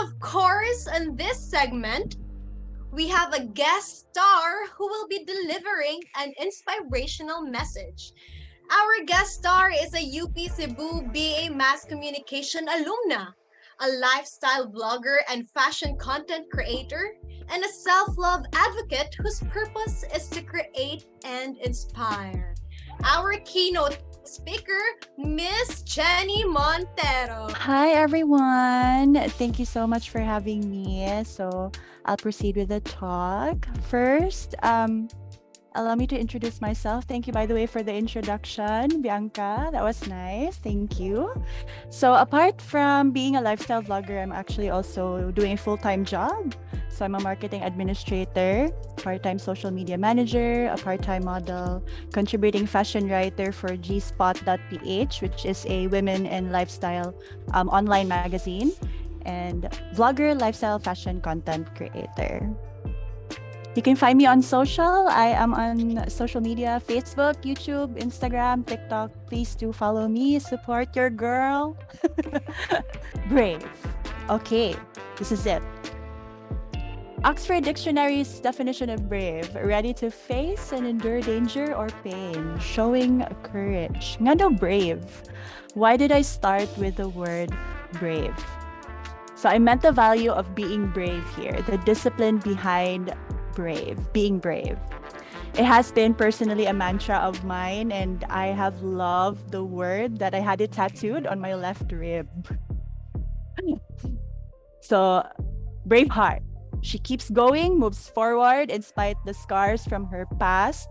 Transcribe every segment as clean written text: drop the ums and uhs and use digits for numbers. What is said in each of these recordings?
of course, in this segment, we have a guest star who will be delivering an inspirational message. Our guest star is a UP Cebu BA Mass Communication alumna, a lifestyle blogger and fashion content creator, and a self love advocate whose purpose is to create and inspire. Our keynote speaker, Miss Chennie Montero. Hi, everyone. Thank you so much for having me. So I'll proceed with the talk. First, allow me to introduce myself. Thank you, by the way, for the introduction, Bianca. That was nice. Thank you. So, apart from being a lifestyle vlogger, I'm actually also doing a full-time job. So, I'm a marketing administrator, part-time social media manager, a part-time model, contributing fashion writer for gspot.ph, which is a women and lifestyle online magazine, and vlogger, lifestyle fashion content creator. You can find me on social. I am on social media, Facebook, YouTube, Instagram, TikTok. Please do follow me. Support your girl. Brave. Okay, this is it. Oxford Dictionary's definition of brave: ready to face and endure danger or pain, showing courage. Nga daw brave. Why did I start with the word brave? So I meant the value of being brave here, the discipline behind being brave. It has been personally a mantra of mine, and I have loved the word that I had it tattooed on my left rib. So, brave heart. She keeps going, moves forward in spite the scars from her past,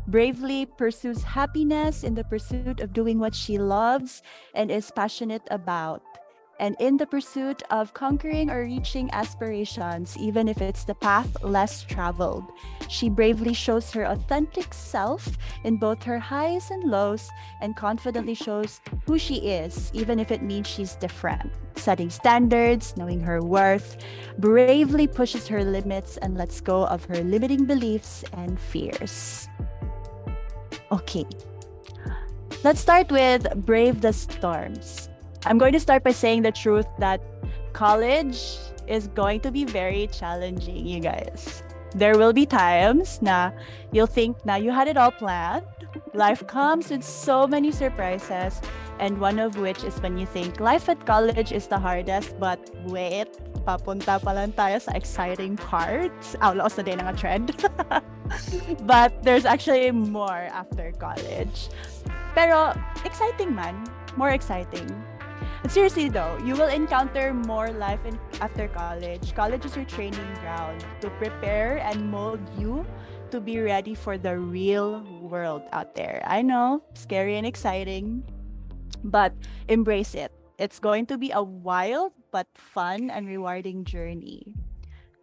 bravely pursues happiness in the pursuit of doing what she loves and is passionate about, and in the pursuit of conquering or reaching aspirations, even if it's the path less traveled. She bravely shows her authentic self in both her highs and lows, and confidently shows who she is, even if it means she's different. Setting standards, knowing her worth, bravely pushes her limits and lets go of her limiting beliefs and fears. Okay, let's start with Brave the Storms. I'm going to start by saying the truth that college is going to be very challenging, you guys. There will be times na you'll think na you had it all planned. Life comes with so many surprises, and one of which is when you think life at college is the hardest, but wait, papunta pa lang tayo sa exciting parts. Laos na din ang trend. But there's actually more after college. Pero exciting man, more exciting. But seriously though, you will encounter more life after college. College is your training ground to prepare and mold you to be ready for the real world out there. I know, scary and exciting, but embrace it. It's going to be a wild but fun and rewarding journey.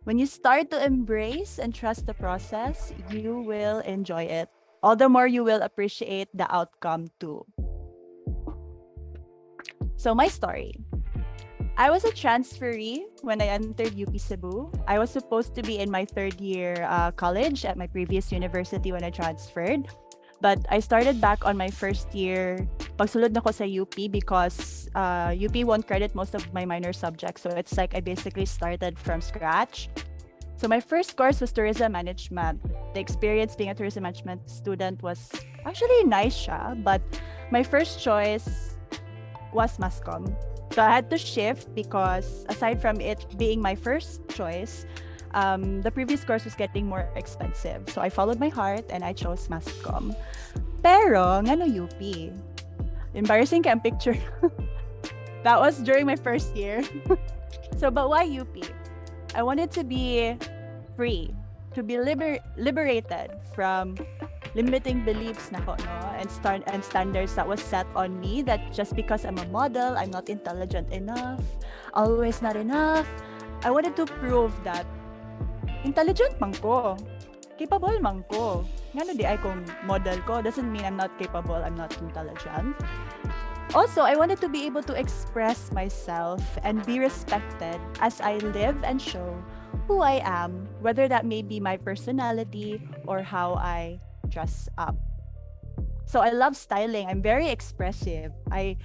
When you start to embrace and trust the process, you will enjoy it. All the more you will appreciate the outcome too. So my story. I was a transferee when I entered UP Cebu. I was supposed to be in my third year college at my previous university when I transferred. But I started back on my first year. Pagsulod na ko sa UP because UP won't credit most of my minor subjects. So it's like I basically started from scratch. So my first course was tourism management. The experience being a tourism management student was actually nice siya, but my first choice was Mascom. So I had to shift because aside from it being my first choice, the previous course was getting more expensive. So I followed my heart and I chose Mascom. Pero, ngano UP? Embarrassing ka ang picture. That was during my first year. So, but why UP? I wanted to be free, to be liberated from limiting beliefs na ko, no? And standards that was set on me, that just because I'm a model, I'm not intelligent enough, always not enough. I wanted to prove that intelligent man ko, capable man ko. Ngano di ay kung model ko doesn't mean I'm not capable, I'm not intelligent. Also, I wanted to be able to express myself and be respected as I live and show who I am, whether that may be my personality or how I dress up. So I love styling. I'm very expressive. I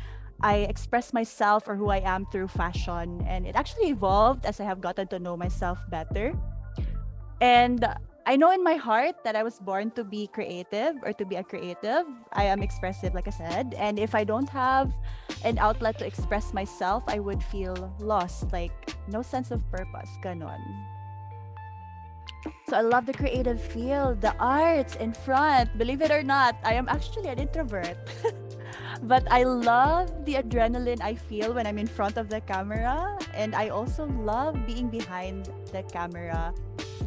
I express myself or who I am through fashion. And it actually evolved as I have gotten to know myself better. And I know in my heart that I was born to be creative or to be a creative. I am expressive, like I said. And if I don't have an outlet to express myself, I would feel lost, like no sense of purpose. Ganon. So I love the creative field, the arts in front. Believe it or not, I am actually an introvert. But I love the adrenaline I feel when I'm in front of the camera. And I also love being behind the camera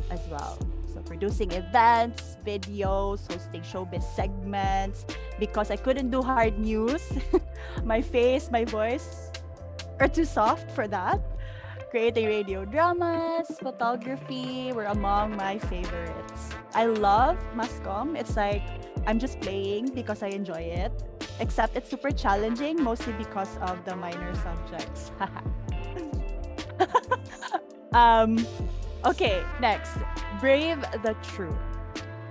as well. So producing events, videos, hosting showbiz segments. Because I couldn't do hard news, my face, my voice are too soft for that. Creating radio dramas, photography were among my favorites. I love Mascom. It's like I'm just playing because I enjoy it. Except it's super challenging, mostly because of the minor subjects. um, okay, next. Brave the truth.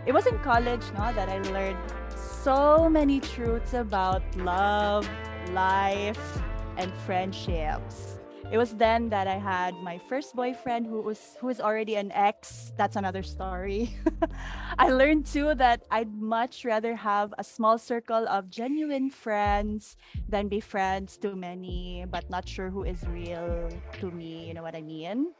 It was in college, no, that I learned so many truths about love, life, and friendships. It was then that I had my first boyfriend who is already an ex. That's another story. I learned too that I'd much rather have a small circle of genuine friends than be friends to many, but not sure who is real to me. You know what I mean?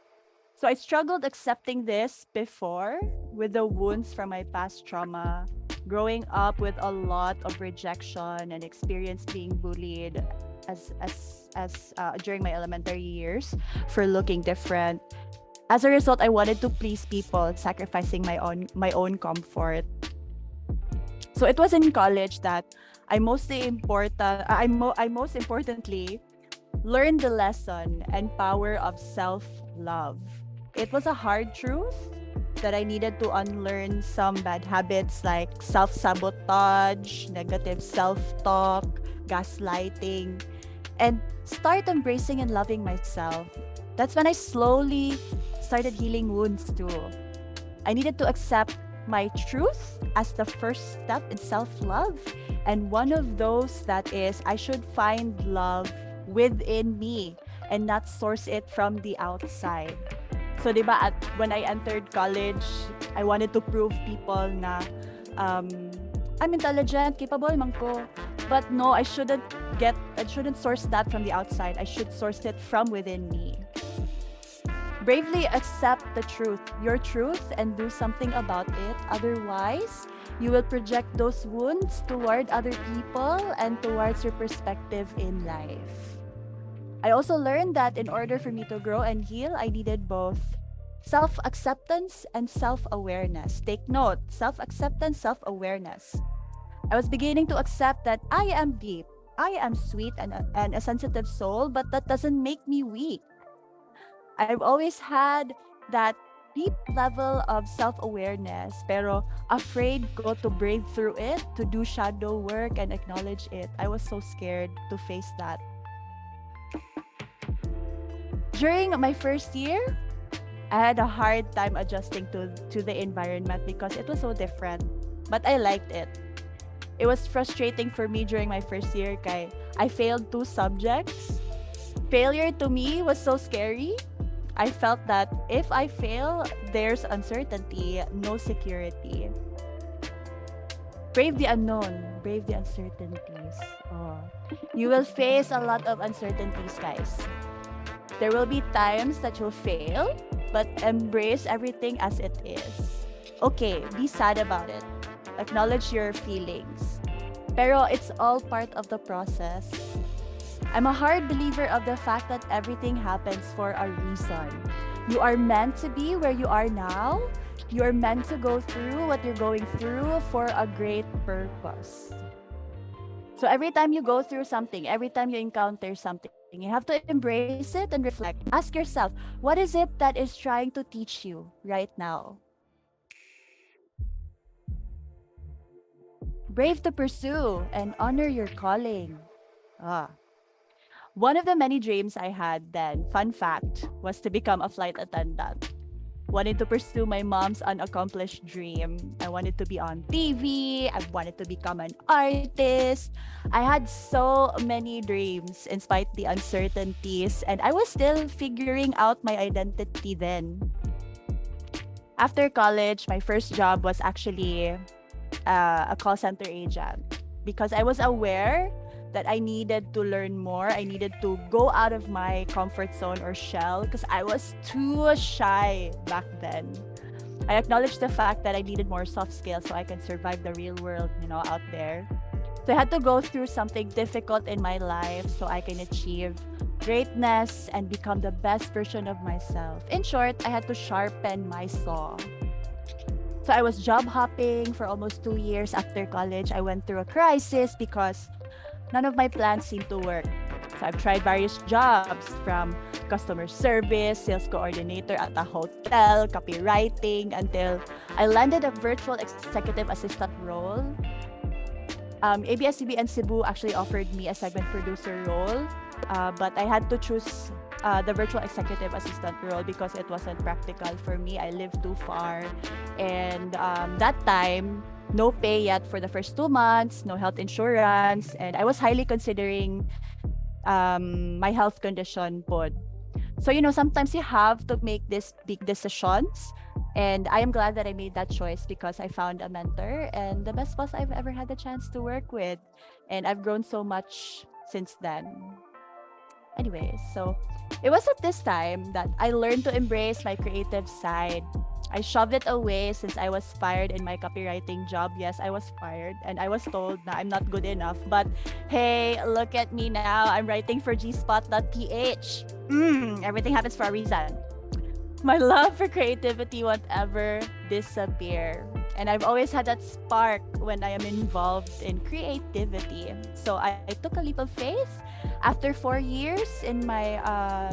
So I struggled accepting this before with the wounds from my past trauma, growing up with a lot of rejection and experience being bullied during my elementary years for looking different. As a result, I wanted to please people, sacrificing my own comfort. So it was in college that I most importantly learned the lesson and power of self-love. It was a hard truth that I needed to unlearn some bad habits like self-sabotage, negative self-talk, gaslighting, and start embracing and loving myself. That's when I slowly started healing wounds too. I needed to accept my truth as the first step in self-love. And one of those that is I should find love within me and not source it from the outside. So, di ba, when I entered college, I wanted to prove people na um, I'm intelligent, capable man ko. But no, I shouldn't source that from the outside. I should source it from within me. Bravely accept the truth, your truth, and do something about it. Otherwise, you will project those wounds toward other people and towards your perspective in life. I also learned that in order for me to grow and heal, I needed both self acceptance and self awareness. Take note, self acceptance, self awareness. I was beginning to accept that I am deep, I am sweet and a sensitive soul, but that doesn't make me weak. I've always had that deep level of self-awareness, pero afraid ko to brave through it, to do shadow work and acknowledge it. I was so scared to face that. During my first year, I had a hard time adjusting to the environment because it was so different. But I liked it. It was frustrating for me during my first year kay I failed 2 subjects. Failure to me was so scary. I felt that if I fail, there's uncertainty, no security. Brave the unknown, brave the uncertainties. Oh. You will face a lot of uncertainties, guys. There will be times that you'll fail, but embrace everything as it is. Okay, be sad about it. Acknowledge your feelings. Pero it's all part of the process. I'm a hard believer of the fact that everything happens for a reason. You are meant to be where you are now. You are meant to go through what you're going through for a great purpose. So every time you go through something, every time you encounter something, you have to embrace it and reflect. Ask yourself, what is it that is trying to teach you right now? Brave to pursue and honor your calling. Ah. One of the many dreams I had then, fun fact, was to become a flight attendant. wanted to pursue my mom's unaccomplished dream. I wanted to be on TV. I wanted to become an artist. I had so many dreams in spite the uncertainties, and I was still figuring out my identity then. After college, my first job was actually a call center agent because I was aware that I needed to learn more. I needed to go out of my comfort zone or shell because I was too shy back then. I acknowledged the fact that I needed more soft skills so I can survive the real world, out there. So I had to go through something difficult in my life so I can achieve greatness and become the best version of myself. In short, I had to sharpen my saw. So I was job hopping for almost 2 years after college. I went through a crisis because none of my plans seemed to work. So I've tried various jobs from customer service, sales coordinator at a hotel, copywriting, until I landed a virtual executive assistant role. ABS-CBN Cebu actually offered me a segment producer role, but I had to choose the virtual executive assistant role because it wasn't practical for me. I lived too far. And that time, no pay yet for the first 2 months, no health insurance, and I was highly considering my health condition pod. So, sometimes you have to make these big decisions. And I am glad that I made that choice because I found a mentor and the best boss I've ever had the chance to work with. And I've grown so much since then. Anyways, so it was at this time that I learned to embrace my creative side. I shoved it away since I was fired in my copywriting job. Yes, I was fired and I was told that I'm not good enough. But hey, look at me now. I'm writing for gspot.ph. Everything happens for a reason. My love for creativity won't ever disappear. And I've always had that spark when I am involved in creativity. So I took a leap of faith. After 4 years in my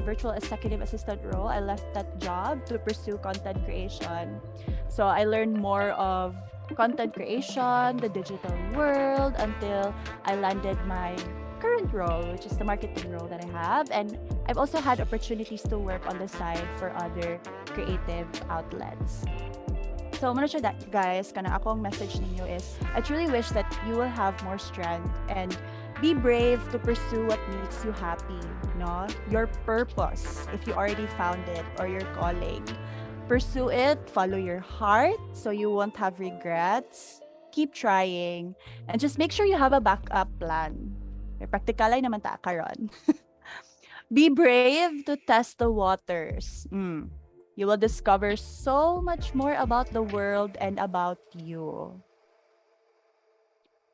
virtual executive assistant role, I left that job to pursue content creation. So I learned more of content creation, the digital world, until I landed my current role, which is the marketing role that I have. And I've also had opportunities to work on the side for other creative outlets. So, muna siya guys, kanang akong message ninyo is, I truly wish that you will have more strength and be brave to pursue what makes you happy, no? Your purpose, if you already found it, or your calling. Pursue it, follow your heart, so you won't have regrets. Keep trying, and just make sure you have a backup plan. May praktikalay naman ta karon. Be brave to test the waters. You will discover so much more about the world and about you.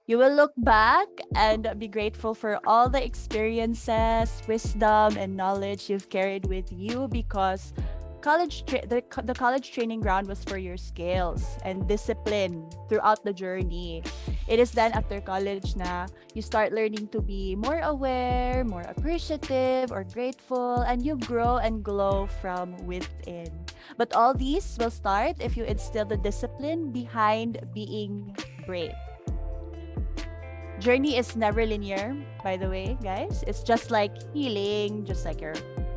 You will look back and be grateful for all the experiences, wisdom, and knowledge you've carried with you because the college training ground was for your skills and discipline throughout the journey. It is then after college na you start learning to be more aware, more appreciative, or grateful, and you grow and glow from within. But all these will start if you instill the discipline behind being brave. Journey is never linear, by the way, guys. It's just like healing, just like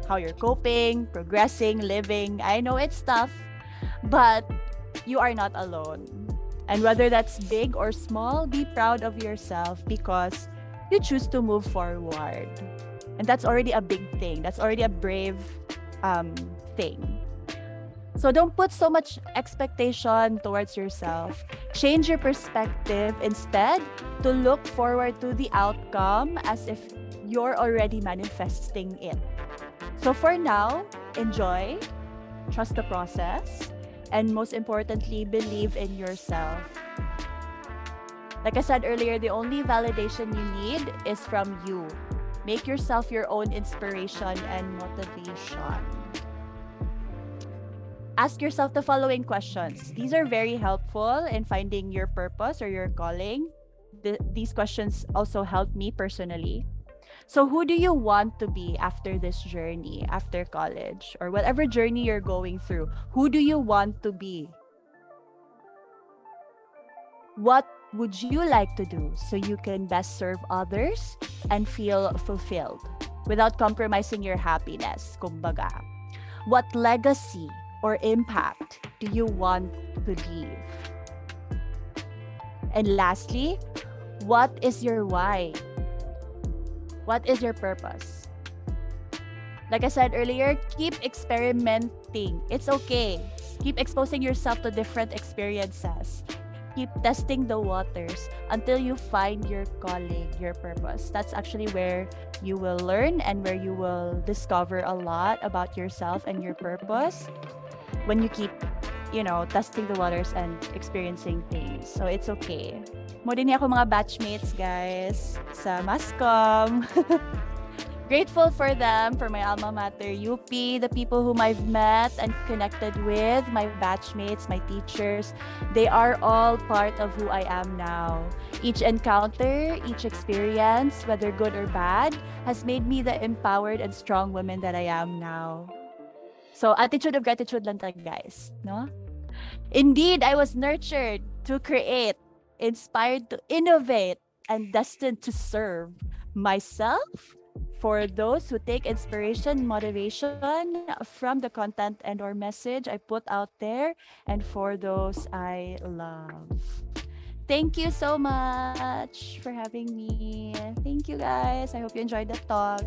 how you're coping, progressing, living. I know it's tough, but you are not alone. And whether that's big or small, be proud of yourself because you choose to move forward. And that's already a big thing. That's already a brave thing. So don't put so much expectation towards yourself. Change your perspective instead to look forward to the outcome as if you're already manifesting it. So for now, enjoy, trust the process, and most importantly, believe in yourself. Like I said earlier, the only validation you need is from you. Make yourself your own inspiration and motivation. Ask yourself the following questions. These are very helpful in finding your purpose or your calling. These questions also help me personally. So who do you want to be after this journey, after college, or whatever journey you're going through? Who do you want to be? What would you like to do so you can best serve others and feel fulfilled without compromising your happiness, kumbaga? What legacy or impact do you want to leave? And lastly, what is your why? What is your purpose? Like I said earlier, keep experimenting. It's okay. Keep exposing yourself to different experiences. Keep testing the waters until you find your calling, your purpose. That's actually where you will learn and where you will discover a lot about yourself and your purpose when you keep, testing the waters and experiencing things. So it's okay. Mo din ako mga batchmates, guys, sa Mascom. Grateful for them, for my alma mater, UP, the people whom I've met and connected with, my batchmates, my teachers. They are all part of who I am now. Each encounter, each experience, whether good or bad, has made me the empowered and strong woman that I am now. So, attitude of gratitude lang tayo, guys. No? Indeed, I was nurtured to create, inspired to innovate, and destined to serve myself, for those who take inspiration, motivation from the content and or message I put out there, and for those I love. Thank you so much for having me. Thank you, guys. I hope you enjoyed the talk.